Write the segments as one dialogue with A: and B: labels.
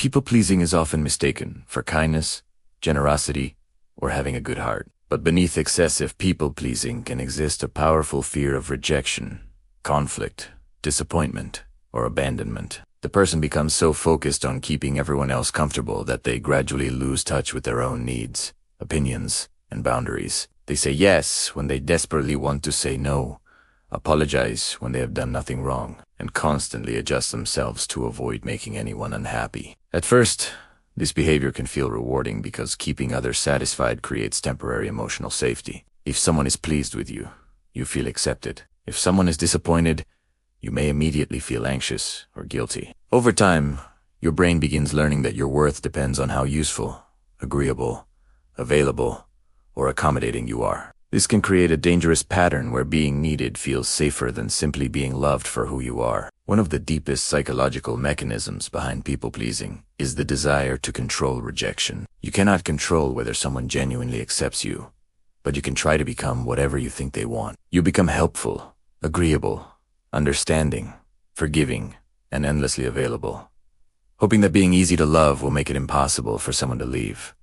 A: People-pleasing is often mistaken for kindness, generosity, or having a good heart. But beneath excessive people-pleasing can exist a powerful fear of rejection, conflict, disappointment, or abandonment. The person becomes so focused on keeping everyone else comfortable that they gradually lose touch with their own needs, opinions, and boundaries. They say yes when they desperately want to say no, apologize when they have done nothing wrong, and constantly adjust themselves to avoid making anyone unhappy. At first, this behavior can feel rewarding because keeping others satisfied creates temporary emotional safety. If someone is pleased with you, you feel accepted. If someone is disappointed, you may immediately feel anxious or guilty. Over time, your brain begins learning that your worth depends on how useful, agreeable, available, or accommodating you are. This can create a dangerous pattern where being needed feels safer than simply being loved for who you are. One of the deepest psychological mechanisms behind people-pleasing is the desire to control rejection. You cannot control whether someone genuinely accepts you, but you can try to become whatever you think they want. You become helpful, agreeable, understanding, forgiving, and endlessly available, hoping that being easy to love will make it impossible for someone to leave.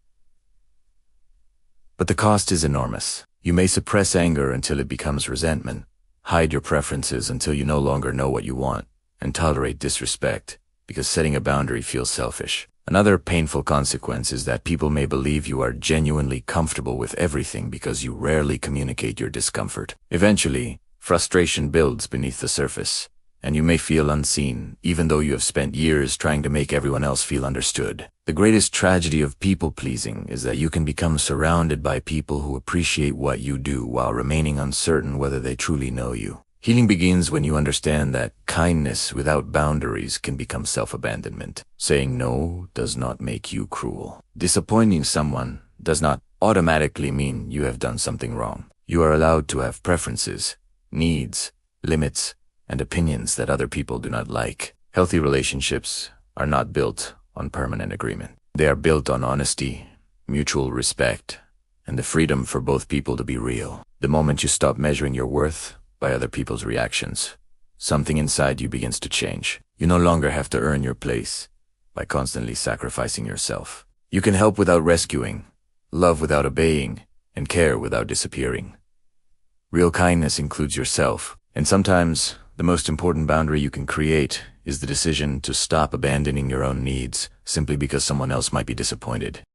A: But the cost is enormous. You may suppress anger until it becomes resentment, hide your preferences until you no longer know what you want, and tolerate disrespect because setting a boundary feels selfish. Another painful consequence is that people may believe you are genuinely comfortable with everything because you rarely communicate your discomfort. Eventually, frustration builds beneath the surface, and you may feel unseen, even though you have spent years trying to make everyone else feel understood. The greatest tragedy of people-pleasing is that you can become surrounded by people who appreciate what you do while remaining uncertain whether they truly know you. Healing begins when you understand that kindness without boundaries can become self-abandonment. Saying no does not make you cruel. Disappointing someone does not automatically mean you have done something wrong. You are allowed to have preferences, needs, limits, and opinions that other people do not like. Healthy relationships are not built on permanent agreement. They are built on honesty, mutual respect, and the freedom for both people to be real. The moment you stop measuring your worth by other people's reactions, something inside you begins to change. You no longer have to earn your place by constantly sacrificing yourself. You can help without rescuing, love without obeying, and care without disappearing. Real kindness includes yourself, and sometimes the most important boundary you can create is the decision to stop abandoning your own needs simply because someone else might be disappointed.